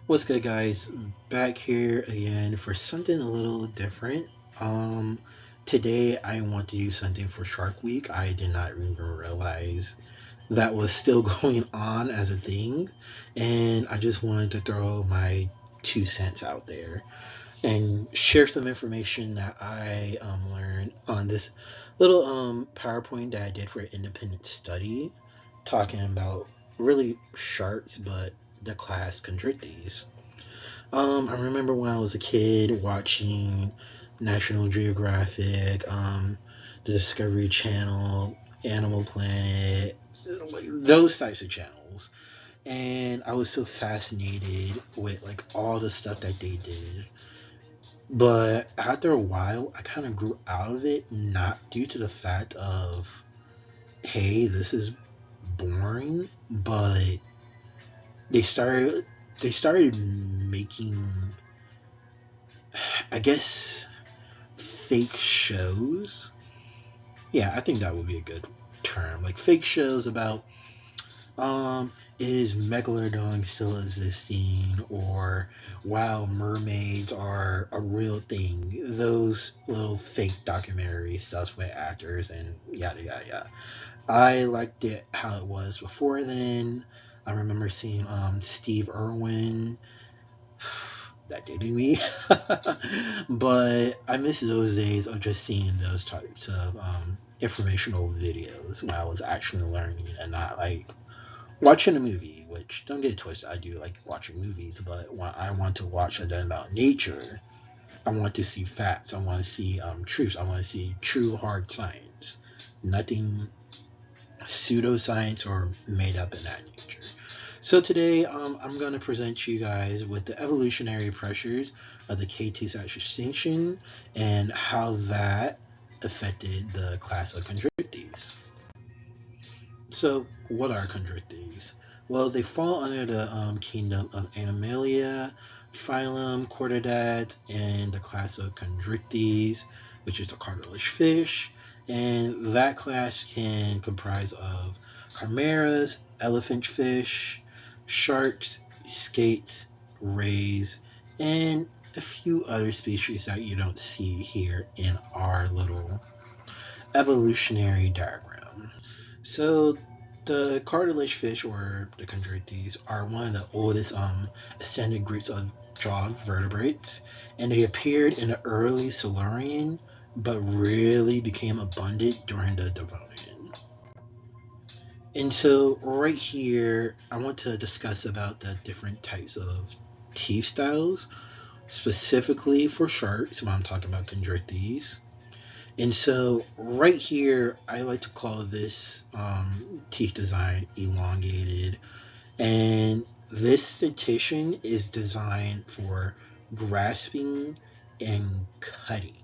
What's good, guys? Back here again for something a little different. Um, Today I want to do something for Shark Week. I did not even realize that was still going on as a thing, and I just wanted to throw my 2 cents out there and share some information that I learned on this little PowerPoint that I did for an independent study, talking about really sharks, but the class Chondrichthyes. I remember when I was a kid watching National Geographic, the Discovery Channel, Animal Planet, like those types of channels. And I was so fascinated with like all the stuff that they did. But after a while, I kind of grew out of it, not due to the fact of, hey, this is boring, but they started they started making, I guess, fake shows. Yeah, I think that would be a good term. Like fake shows about is Megalodon still existing, or wow, mermaids are a real thing. Those little fake documentary stuff with actors and yada yada yada. I liked it how it was before then. I remember seeing Steve Irwin, that dated me. But I miss those days of just seeing those types of informational videos when I was actually learning and not like watching a movie. Which, don't get it twisted, I do like watching movies, but when I want to watch something about nature, I want to see facts. I want to see truths. I want to see true hard science. Nothing pseudoscience or made up in that nature. So today, I'm going to present you guys with the evolutionary pressures of the K2 extinction and how that affected the class of Chondrichthyes. So, what are Chondrichthyes? Well, they fall under the kingdom of Animalia, phylum Chordates, and the class of Chondrichthyes, which is a cartilage fish. And that class can comprise of chimeras, elephant fish, sharks, skates, rays, and a few other species that you don't see here in our little evolutionary diagram. So the cartilage fish, or the chondrichthyes, are one of the oldest ascended groups of jawed vertebrates, and they appeared in the early Silurian, but really became abundant during the Devonian. And so right here, I want to discuss about the different types of teeth styles, specifically for sharks when I'm talking about chondrichthyes. And so right here, I like to call this teeth design elongated. And this dentition is designed for grasping and cutting.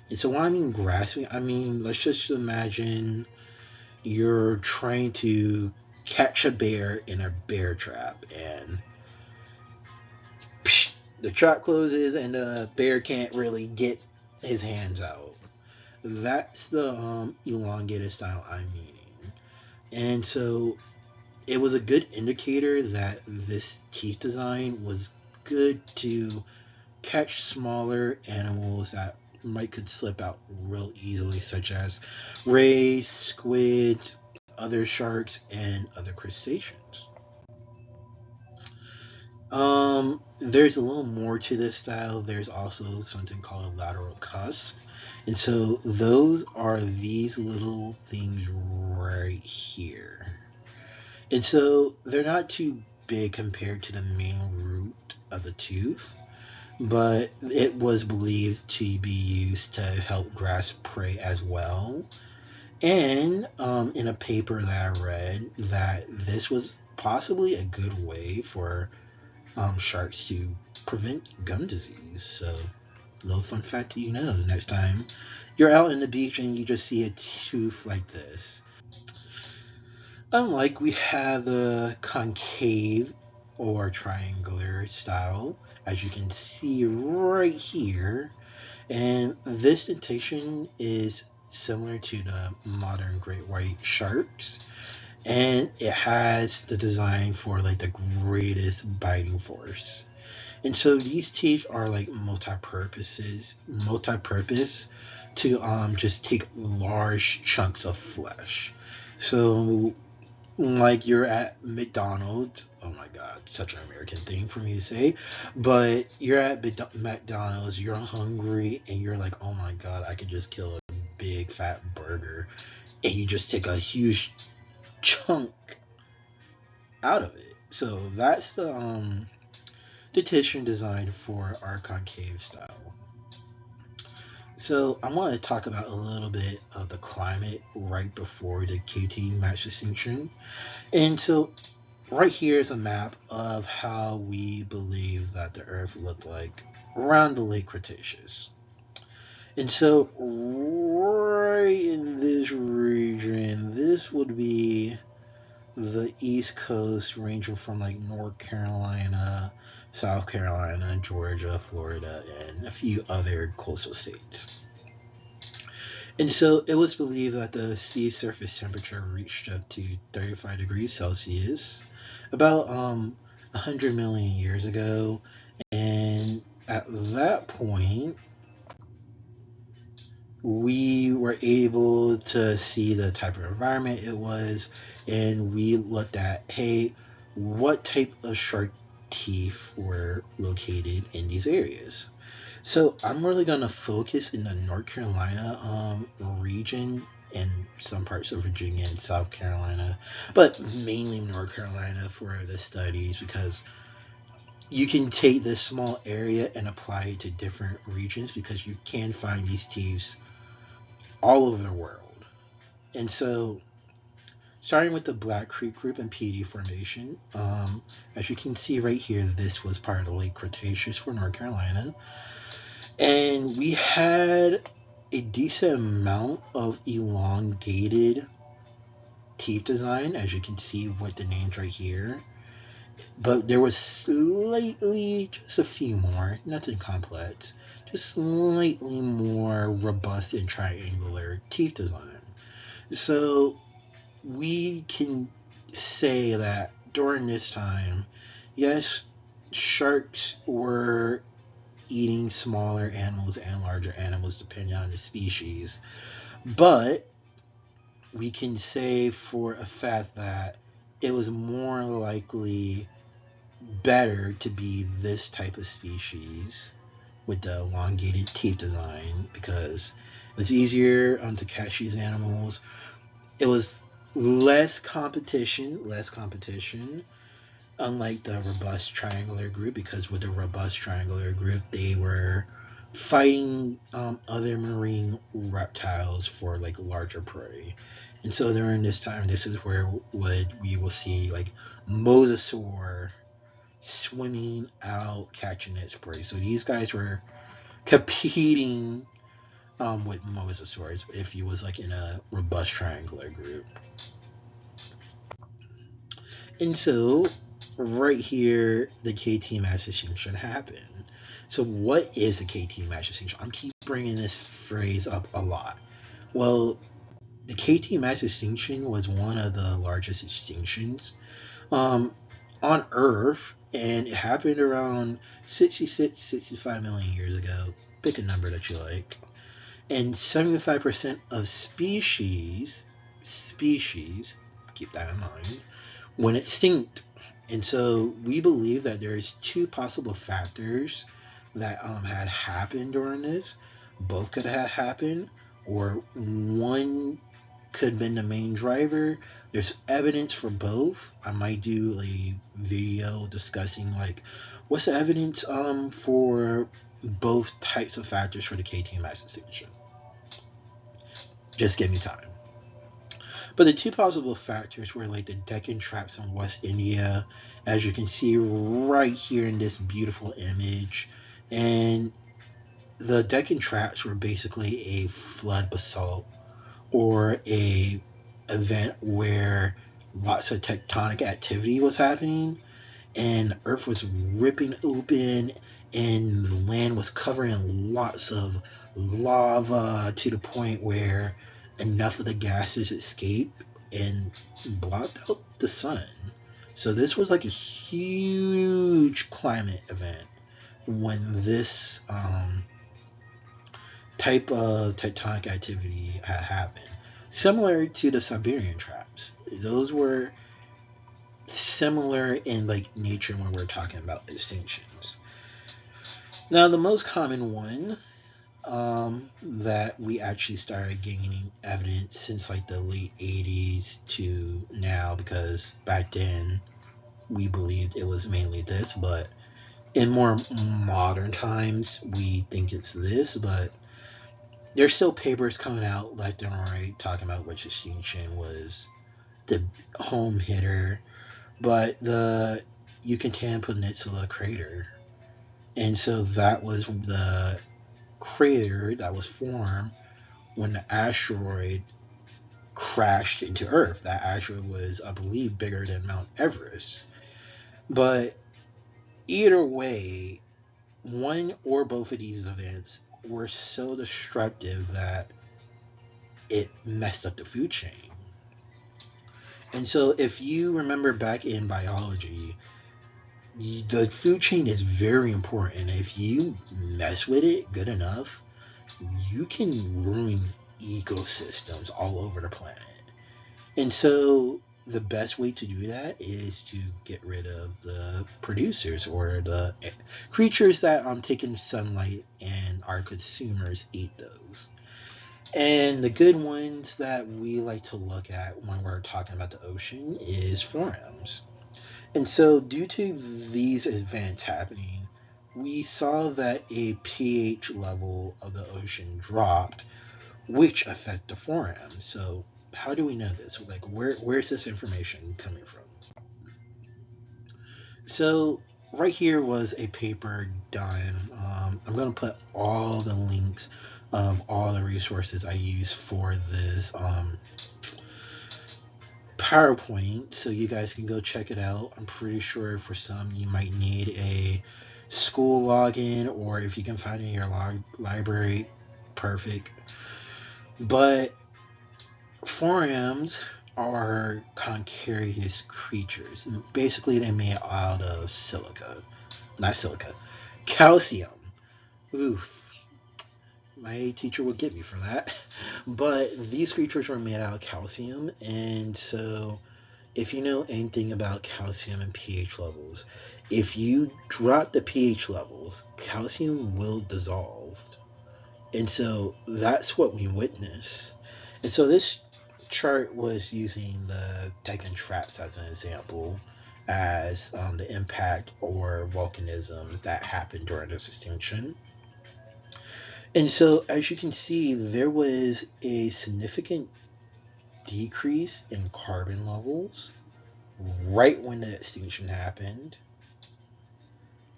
And so when I mean grasping, I mean, let's just imagine you're trying to catch a bear in a bear trap, and psh, the trap closes and the bear can't really get his hands out. That's the elongated style I'm meaning. And so it was a good indicator that this teeth design was good to catch smaller animals that might could slip out real easily, such as rays, squid, other sharks, and other crustaceans. There's a little more to this style. There's also something called a lateral cusp. And so those are these little things right here. And so they're not too big compared to the main root of the tooth, but it was believed to be used to help grasp prey as well. And in a paper that I read, that this was possibly a good way for sharks to prevent gum disease. So, little fun fact that you know, next time you're out in the beach and you just see a tooth like this. Unlike we have the concave or triangular style, as you can see right here, and this dentition is similar to the modern great white sharks. and it has the design for like the greatest biting force. And so these teeth are like multi-purpose to just take large chunks of flesh. So like you're at McDonald's. Oh my God, such an American thing for me to say. But you're at McDonald's, you're hungry, and you're like, oh my God, I could just kill a big fat burger. And you just take a huge chunk out of it. So that's the tissue designed for our concave style. So I want to talk about a little bit of the climate right before the KT match extinction. And so right here is a map of how we believe that the Earth looked like around the late Cretaceous. And so right in this region, this would be the East Coast, ranging from like North Carolina, South Carolina, Georgia, Florida, and a few other coastal states. And so it was believed that the sea surface temperature reached up to 35 degrees Celsius about 100 million years ago. And at that point, we were able to see the type of environment it was, and we looked at, hey, what type of shark teeth were located in these areas. So I'm really going to focus in the North Carolina region and some parts of Virginia and South Carolina, but mainly North Carolina for the studies, because you can take this small area and apply it to different regions, because you can find these teeth all over the world. And so, starting with the Black Creek Group and PD Formation, as you can see right here, this was part of the late Cretaceous for North Carolina. And we had a decent amount of elongated teeth design, as you can see with the names right here. But there was slightly, just a few more, nothing complex, just slightly more robust and triangular teeth design. So we can say that during this time, yes, sharks were eating smaller animals and larger animals depending on the species, but we can say for a fact that it was more likely better to be this type of species with the elongated teeth design, because it was easier to catch these animals. It was less competition, unlike the robust triangular group, because with the robust triangular group, they were fighting other marine reptiles for like larger prey. And so during this time, this is where we will see like mosasaur swimming out catching its prey. So these guys were competing with mosasaurs if you was like in a robust triangular group. And so right here, the KT mass extinction happened. So what is a KT mass extinction? I'm keep bringing this phrase up a lot. Well, the KT mass extinction was one of the largest extinctions um, on Earth, and it happened around 66, 65 million years ago. Pick a number that you like. And 75% of species, keep that in mind, went extinct. And so we believe that there's two possible factors that had happened during this. Both could have happened, or one could have been the main driver. There's evidence for both. I might do a video discussing like what's the evidence for both types of factors for the KT mass extinction. Just give me time. But the two possible factors were like the Deccan traps in West India, as you can see right here in this beautiful image. And the Deccan traps were basically a flood basalt, or a event where lots of tectonic activity was happening, and the earth was ripping open, and the land was covering lots of lava to the point where enough of the gases escaped and blocked out the sun. So this was like a huge climate event when this type of tectonic activity had happened. Similar to the Siberian traps. Those were similar in like nature when we're talking about extinctions. Now the most common one that we actually started gaining evidence since like the late 80s to now, because back then we believed it was mainly this, but in more modern times we think it's this. But there's still papers coming out left and right talking about which extinction was the home hitter, but the Yucatan Peninsula crater. And so that was the crater that was formed when the asteroid crashed into Earth. That asteroid was, I believe, bigger than Mount Everest. But either way, one or both of these events were so destructive that it messed up the food chain. And so if you remember back in biology, the food chain is very important. If you mess with it good enough, you can ruin ecosystems all over the planet. And so the best way to do that is to get rid of the producers or the creatures that take in sunlight and our consumers eat those. And the good ones that we like to look at when we're talking about the ocean is forams. And so due to these events happening, we saw that a pH level of the ocean dropped, which affect the forams. So how do we know this? Like, where's this information coming from? So right here was a paper done. I'm going to put all the links of all the resources I use for this PowerPoint, so you guys can go check it out. I'm pretty sure for some you might need a school login, or if you can find it in your library, perfect. But forams are concarious creatures. Basically, they're made out of calcium. Oof. My teacher would get me for that. But these creatures were made out of calcium, and so if you know anything about calcium and pH levels, if you drop the pH levels, calcium will dissolve. And so that's what we witness. And so this chart was using the Tecton traps as an example, as the impact or volcanisms that happened during this extinction. And so as you can see, there was a significant decrease in carbon levels right when the extinction happened.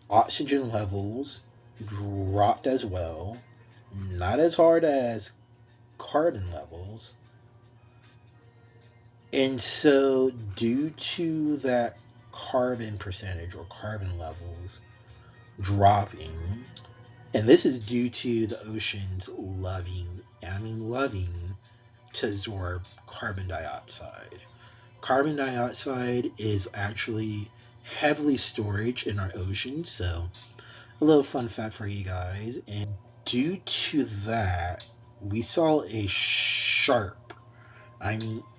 Oxygen levels dropped as well, not as hard as carbon levels. And so due to that carbon percentage or carbon levels dropping, and this is due to the oceans loving to absorb carbon dioxide. Carbon dioxide is actually heavily stored in our oceans, so a little fun fact for you guys. And due to that, we saw a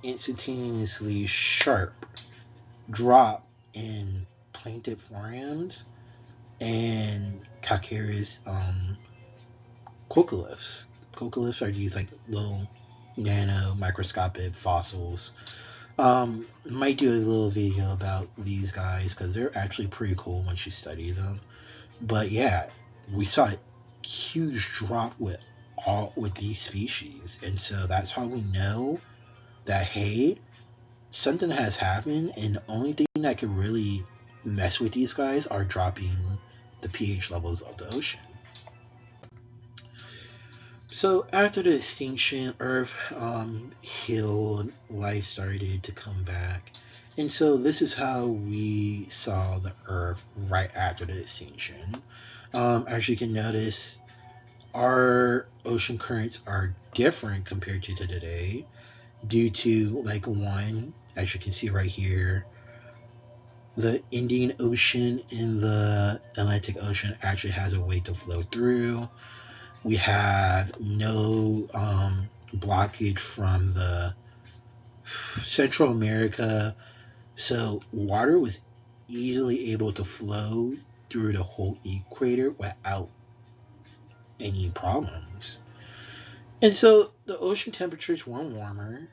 instantaneously sharp drop in plankton forams and calcareous coccoliths. Coccoliths are these like little nano microscopic fossils. Might do a little video about these guys because they're actually pretty cool once you study them. But yeah, we saw a huge drop with these species, and so that's how we know that hey, something has happened, and the only thing that could really mess with these guys are dropping the pH levels of the ocean. So after the extinction, Earth healed, life started to come back. And so this is how we saw the Earth right after the extinction. As you can notice, our ocean currents are different compared to today. due to, like, one, as you can see right here, the Indian Ocean and the Atlantic Ocean actually has a way to flow through. We have no blockage from the Central America, so water was easily able to flow through the whole equator without any problems. And so the ocean temperatures were warmer,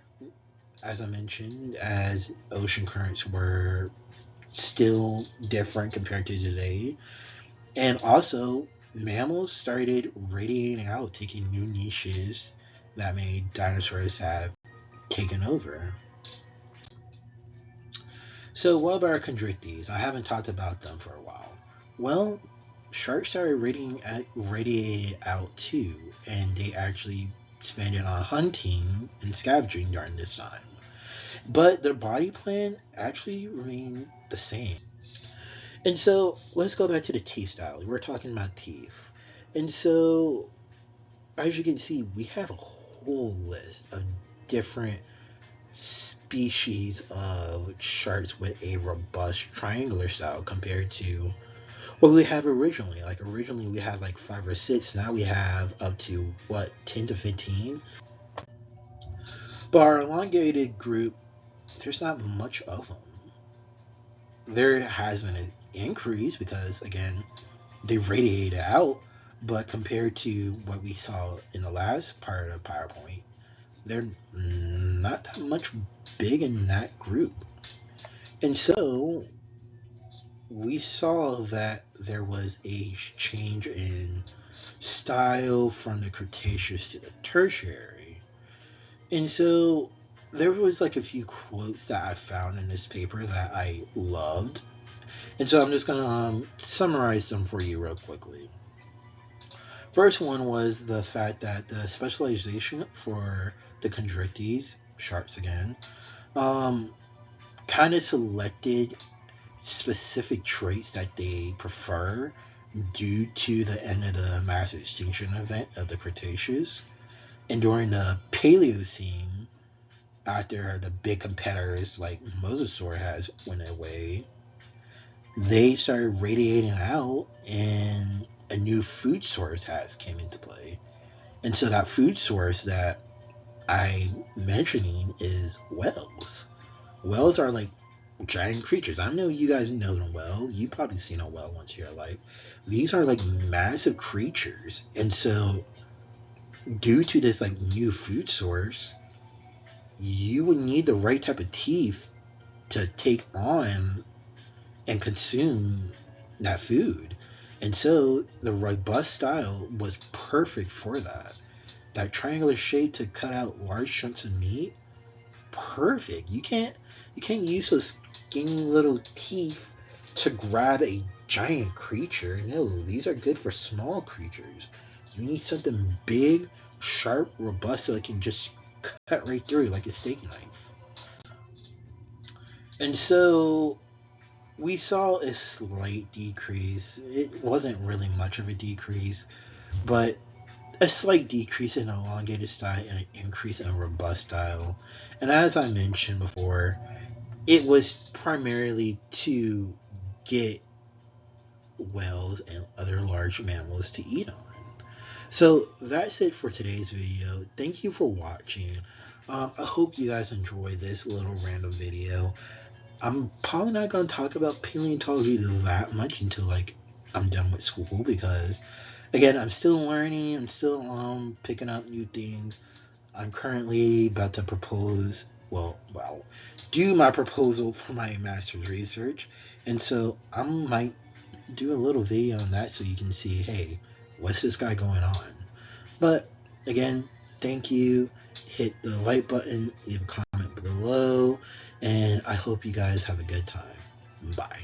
as I mentioned, as ocean currents were still different compared to today. And also, mammals started radiating out, taking new niches that made dinosaurs have taken over. So, what about our chondrichthyes? I haven't talked about them for a while. Well, sharks started radiating out too, and they actually spent it on hunting and scavenging during this time. But their body plan actually remained the same. And so let's go back to the teeth style. We're talking about teeth. And so, as you can see, we have a whole list of different species of sharks with a robust triangular style compared to what we have originally. Like, originally we had like 5 or 6. Now we have up to, what, 10 to 15? But our elongated group, there's not much of them. There has been an increase because, again, they radiated out, but compared to what we saw in the last part of PowerPoint, they're not that much big in that group. And so we saw that there was a change in style from the Cretaceous to the Tertiary. And so there was like a few quotes that I found in this paper that I loved. And so I'm just going to summarize them for you real quickly. First one was the fact that the specialization for the chondrichthyes, sharks again, kind of selected specific traits that they prefer due to the end of the mass extinction event of the Cretaceous. And during the Paleocene, after the big competitors like Mosasaur has went away, they started radiating out and a new food source has came into play. And so that food source that I'm mentioning is whales. Whales are like giant creatures. I know you guys know them well. You've probably seen a whale once in your life. These are like massive creatures. And so due to this like new food source, you would need the right type of teeth to take on and consume that food. And so the robust style was perfect for that. That triangular shape to cut out large chunks of meat, perfect. You can't use those skinny little teeth to grab a giant creature. No, these are good for small creatures. You need something big, sharp, robust so it can just cut right through like a steak knife. And so we saw a slight decrease. It wasn't really much of a decrease, but a slight decrease in elongated style and an increase in robust style. And as I mentioned before, it was primarily to get whales and other large mammals to eat on. So that's it for today's video. Thank you for watching. I hope you guys enjoyed this little random video. I'm probably not going to talk about paleontology that much until like I'm done with school because, again, I'm still learning. I'm still picking up new things. I'm currently about to propose, do my proposal for my master's research. And so I might do a little video on that so you can see, hey, what's this guy going on? But again, thank you. Hit the like button, leave a comment below, and I hope you guys have a good time. Bye.